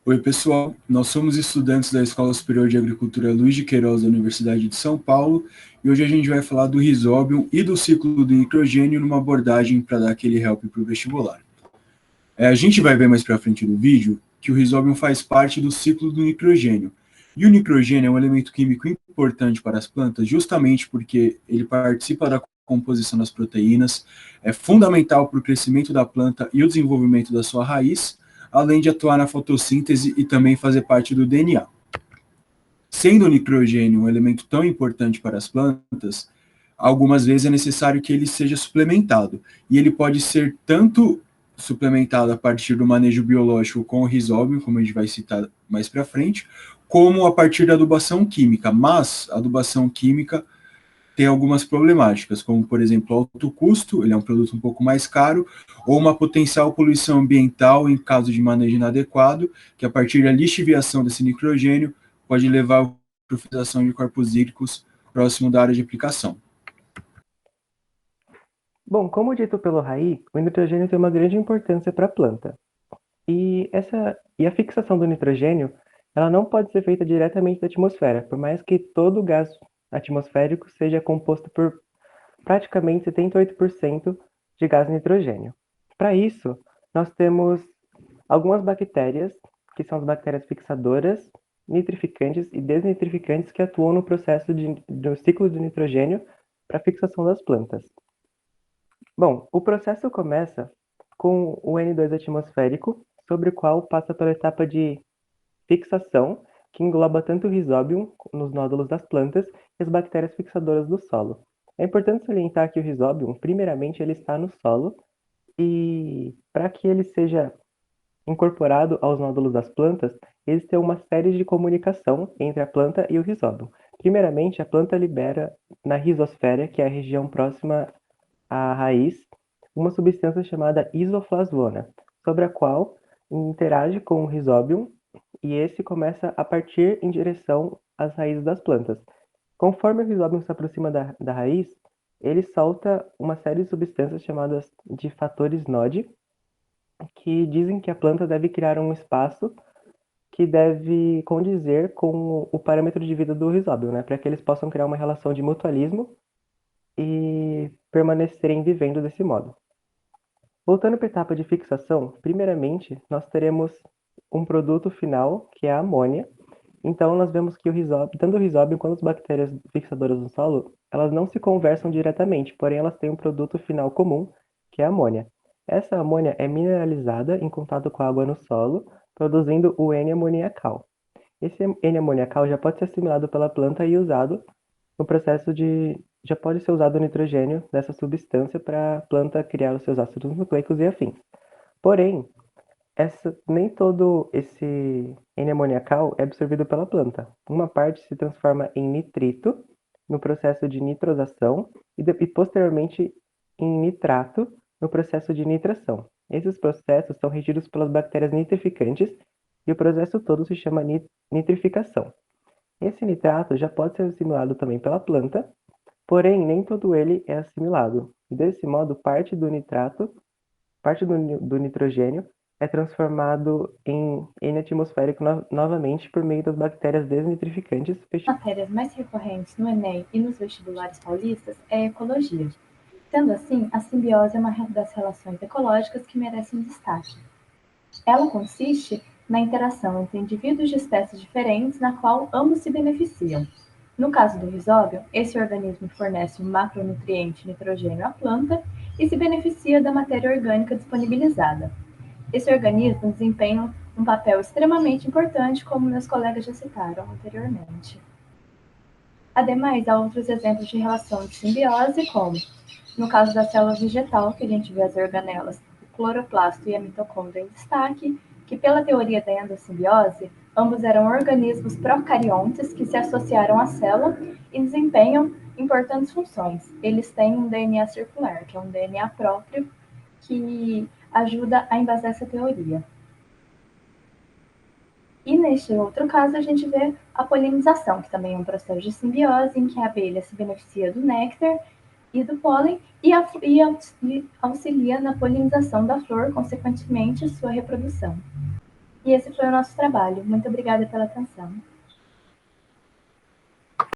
Oi, pessoal. Nós somos estudantes da Escola Superior de Agricultura Luiz de Queiroz da Universidade de São Paulo e hoje a gente vai falar do Rhizobium e do ciclo do nitrogênio numa abordagem para dar aquele help para o vestibular. A gente vai ver mais para frente no vídeo que o Rhizobium faz parte do ciclo do nitrogênio. E o nitrogênio é um elemento químico importante para as plantas justamente porque ele participa da composição das proteínas, é fundamental para o crescimento da planta e o desenvolvimento da sua raiz, além de atuar na fotossíntese e também fazer parte do DNA. Sendo o nitrogênio um elemento tão importante para as plantas, algumas vezes é necessário que ele seja suplementado. E ele pode ser tanto suplementado a partir do manejo biológico com o Rhizobium, como a gente vai citar mais para frente, como a partir da adubação química. Mas a adubação química tem algumas problemáticas, como, por exemplo, alto custo, ele é um produto um pouco mais caro, ou uma potencial poluição ambiental em caso de manejo inadequado, que a partir da lixiviação desse nitrogênio pode levar à eutrofização de corpos hídricos próximo da área de aplicação. Bom, como dito pelo Raí, o nitrogênio tem uma grande importância para a planta. E a fixação do nitrogênio, ela não pode ser feita diretamente da atmosfera, por mais que todo o gás atmosférico seja composto por praticamente 78% de gás nitrogênio. Para isso, nós temos algumas bactérias, que são as bactérias fixadoras, nitrificantes e desnitrificantes que atuam no processo do ciclo do nitrogênio para a fixação das plantas. Bom, o processo começa com o N2 atmosférico, sobre o qual passa pela etapa de fixação, que engloba tanto o Rhizobium nos nódulos das plantas e as bactérias fixadoras do solo. É importante salientar que o Rhizobium, primeiramente, ele está no solo e para que ele seja incorporado aos nódulos das plantas, existe uma série de comunicação entre a planta e o Rhizobium. Primeiramente, a planta libera na rizosfera, que é a região próxima à raiz, uma substância chamada isoflavona, sobre a qual interage com o Rhizobium e esse começa a partir em direção às raízes das plantas. Conforme o Rhizobium se aproxima da raiz, ele solta uma série de substâncias chamadas de fatores Node, que dizem que a planta deve criar um espaço que deve condizer com o parâmetro de vida do Rhizobium, né, para que eles possam criar uma relação de mutualismo e permanecerem vivendo desse modo. Voltando para a etapa de fixação, primeiramente nós teremos um produto final, que é a amônia. Então nós vemos que tanto o Rhizobium quanto as bactérias fixadoras do solo, elas não se conversam diretamente, porém elas têm um produto final comum, que é a amônia. Essa amônia é mineralizada em contato com a água no solo, produzindo o N-amoniacal. Esse N-amoniacal já pode ser assimilado pela planta e usado no processo de já pode ser usado o nitrogênio dessa substância para a planta criar os seus ácidos nucleicos e afins. Porém, nem todo esse N-amoniacal é absorvido pela planta. Uma parte se transforma em nitrito no processo de nitrosação e posteriormente em nitrato no processo de nitração. Esses processos são regidos pelas bactérias nitrificantes e o processo todo se chama nitrificação. Esse nitrato já pode ser assimilado também pela planta, porém nem todo ele é assimilado. Desse modo, parte do nitrogênio é transformado em N atmosférico novamente por meio das bactérias desnitrificantes. Matérias mais recorrentes no Enem e nos vestibulares paulistas é a ecologia. Sendo assim, a simbiose é uma das relações ecológicas que merecem destaque. Ela consiste na interação entre indivíduos de espécies diferentes na qual ambos se beneficiam. No caso do Rhizobium, esse organismo fornece o macronutriente nitrogênio à planta e se beneficia da matéria orgânica disponibilizada. Esse organismo desempenha um papel extremamente importante, como meus colegas já citaram anteriormente. Ademais, há outros exemplos de relação de simbiose, como, no caso da célula vegetal, que a gente vê as organelas, o cloroplasto e a mitocôndria em destaque, que pela teoria da endossimbiose, ambos eram organismos procariontes que se associaram à célula e desempenham importantes funções. Eles têm um DNA circular, que é um DNA próprio, que ajuda a embasar essa teoria. E neste outro caso, a gente vê a polinização, que também é um processo de simbiose, em que a abelha se beneficia do néctar e do pólen e auxilia na polinização da flor, consequentemente, sua reprodução. E esse foi o nosso trabalho. Muito obrigada pela atenção.